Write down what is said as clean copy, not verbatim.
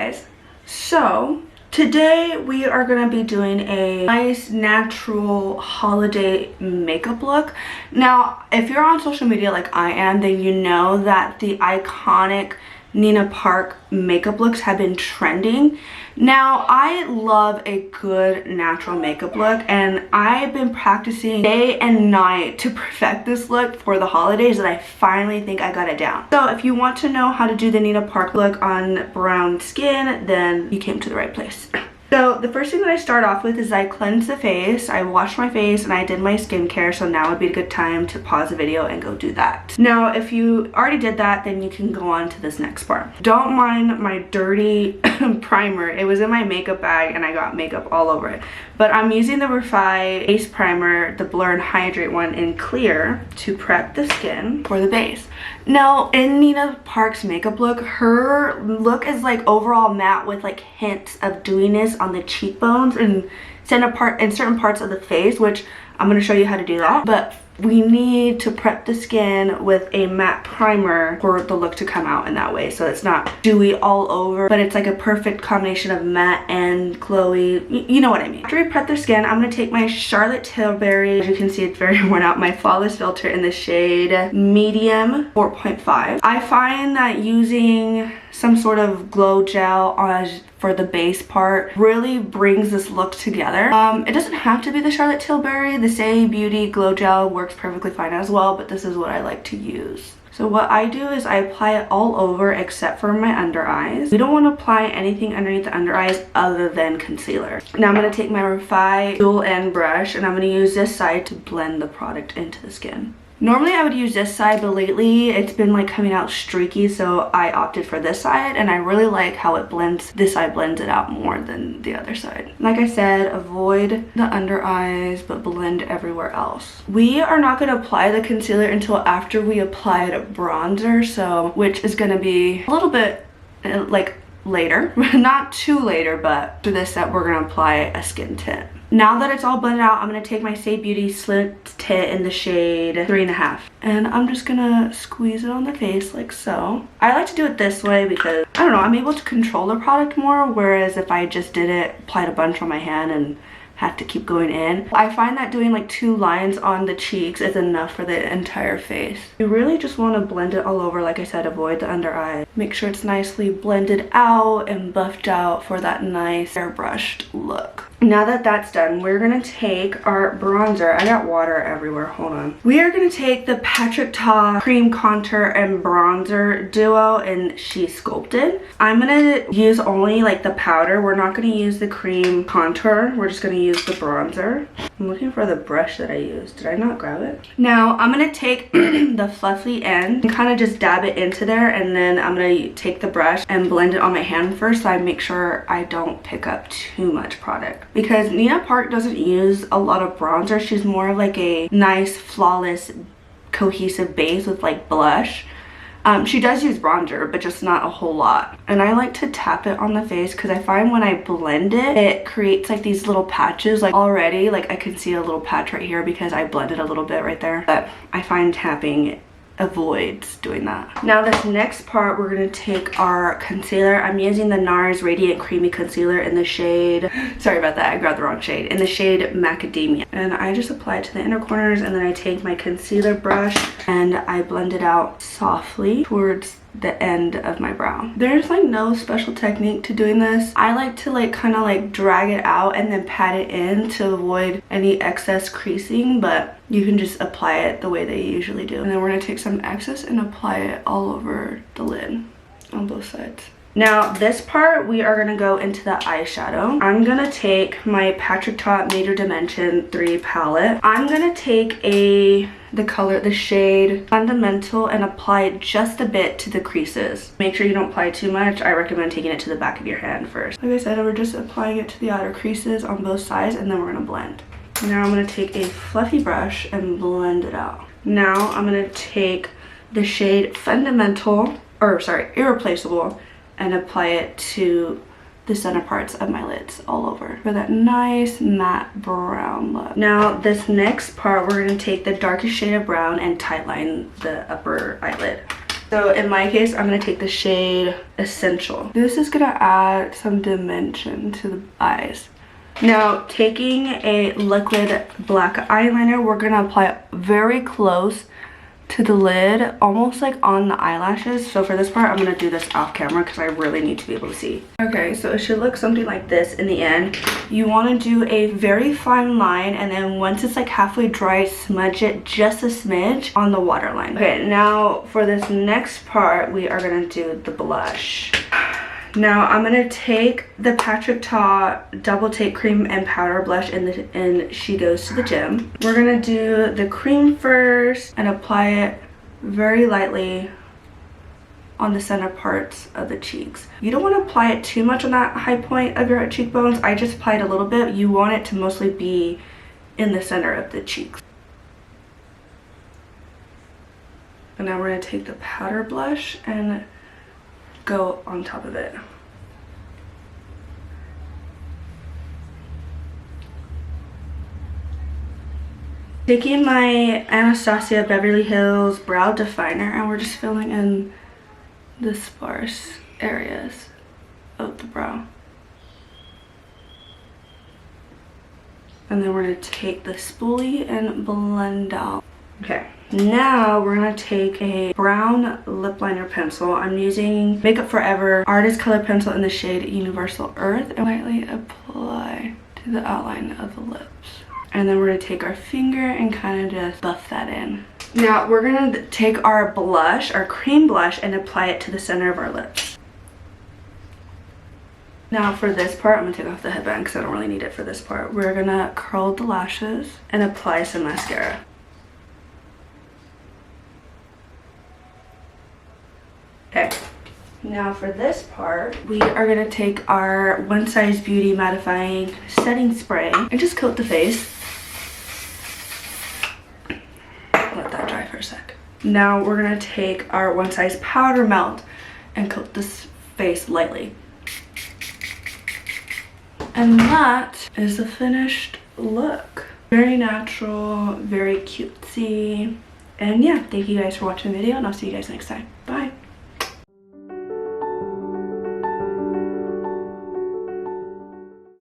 guys. So today we are going to be doing a nice natural holiday makeup look. Now if you're on social media like I am, then you know that the iconic Nina Park makeup looks have been trending. Now I love a good natural makeup look, and I've been practicing day and night to perfect this look for the holidays, and I finally think I got it down. So if you want to know how to do the Nina Park look on brown skin, then you came to the right place. So the first thing that I start off with is I cleanse the face, I wash my face, and I did my skincare, so now would be a good time to pause the video and go do that. Now if you already did that, then you can go on to this next part. Don't mind my dirty primer. It was in my makeup bag and I got makeup all over it. But I'm using the Refi Base Primer, the Blur and Hydrate one in clear, to prep the skin for the base. Now in Nina Park's makeup look, her look is like overall matte with like hints of dewiness on the cheekbones and certain parts of the face, which I'm going to show you how to do that. But we need to prep the skin with a matte primer for the look to come out in that way, so it's not dewy all over, but it's like a perfect combination of matte and glowy. You know what I mean. After we prep the skin, I'm going to take my Charlotte Tilbury, as you can see it's very worn out, my Flawless Filter in the shade Medium 4.5. I find that using some sort of glow gel for the base part really brings this look together. It doesn't have to be the Charlotte Tilbury. The Say Beauty Glow Gel works perfectly fine as well, but this is what I like to use. So what I do is I apply it all over except for my under eyes. We don't want to apply anything underneath the under eyes other than concealer. Now I'm going to take my Refi dual end brush and I'm going to use this side to blend the product into the skin. Normally I would use this side, but lately it's been like coming out streaky, so I opted for this side, and I really like how it blends. This side blends it out more than the other side. Like I said, avoid the under eyes but blend everywhere else. We are not going to apply the concealer until after we applied bronzer, so which is going to be a little bit like later. Not too later, but for this set we're going to apply a skin tint. Now that it's all blended out, I'm going to take my Say Beauty Slit Tint in the shade 3.5. And I'm just going to squeeze it on the face like so. I like to do it this way because, I don't know, I'm able to control the product more, whereas if I just did it, applied a bunch on my hand and have to keep going in. I find that doing like 2 lines on the cheeks is enough for the entire face. You really just want to blend it all over. Like I said, avoid the under eye. Make sure it's nicely blended out and buffed out for that nice airbrushed look. Now that that's done, we're gonna take our bronzer. I got water everywhere, hold on. We are gonna take the Patrick Ta Cream Contour and Bronzer Duo in She Sculpted. I'm gonna use only like the powder. We're not gonna use the cream contour. We're just gonna use the bronzer. I'm looking for the brush that I used. Did I not grab it? Now I'm gonna take the fluffy end and kind of just dab it into there, and then I'm gonna take the brush and blend it on my hand first so I make sure I don't pick up too much product. Because Nina Park doesn't use a lot of bronzer. She's more of like a nice, flawless, cohesive base with like blush. She does use bronzer, but just not a whole lot. And I like to tap it on the face because I find when I blend it, it creates like these little patches. Like already, like I can see a little patch right here because I blended a little bit right there. But I find tapping avoids doing that. Now this next part, we're going to take our concealer. I'm using the NARS Radiant Creamy Concealer in the shade, sorry about that, I grabbed the wrong shade, in the shade Macadamia. And I just apply it to the inner corners, and then I take my concealer brush and I blend it out softly towards the end of my brow. There's like no special technique to doing this. I like to like kind of like drag it out and then pat it in to avoid any excess creasing, but you can just apply it the way they usually do. And then we're gonna take some excess and apply it all over the lid on both sides. Now this part, we are gonna go into the eyeshadow. I'm gonna take my Patrick Ta Major Dimension 3 palette. I'm gonna take the shade Fundamental and apply it just a bit to the creases. Make sure you don't apply too much. I recommend taking it to the back of your hand first. Like I said, we're just applying it to the outer creases on both sides, and then we're gonna blend. Now I'm gonna take a fluffy brush and blend it out. Now I'm gonna take the shade Irreplaceable and apply it to the center parts of my lids all over for that nice matte brown look. Now this next part, we're going to take the darkest shade of brown and tightline the upper eyelid. So in my case, I'm going to take the shade Essential. This is going to add some dimension to the eyes. Now, taking a liquid black eyeliner, we're going to apply it very close to the lid, almost like on the eyelashes. So for this part, I'm going to do this off camera because I really need to be able to see. Okay, so it should look something like this in the end. You want to do a very fine line, and then once it's like halfway dry, smudge it just a smidge on the waterline. Okay, now for this next part, we are going to do the blush. Now I'm gonna take the Patrick Ta Double Take Cream and Powder Blush in She Goes to the Gym. We're gonna do the cream first and apply it very lightly on the center parts of the cheeks. You don't want to apply it too much on that high point of your cheekbones. I just applied a little bit. You want it to mostly be in the center of the cheeks. And now we're gonna take the powder blush and go on top of it. Taking my Anastasia Beverly Hills brow definer, and we're just filling in the sparse areas of the brow. And then we're gonna take the spoolie and blend out. Okay. Now we're gonna take a brown lip liner pencil. I'm using Makeup Forever Artist Color Pencil in the shade Universal Earth, and lightly apply to the outline of the lips. And then we're gonna take our finger and kind of just buff that in. Now we're gonna take our blush, our cream blush, and apply it to the center of our lips. Now for this part, I'm gonna take off the headband because I don't really need it for this part. We're gonna curl the lashes and apply some mascara. Okay, now for this part, we are gonna take our One Size Beauty mattifying setting spray and just coat the face. Let that dry for a sec. Now we're gonna take our One Size powder melt and coat this face lightly. And that is the finished look. Very natural, very cutesy. And yeah, thank you guys for watching the video, and I'll see you guys next time. Bye.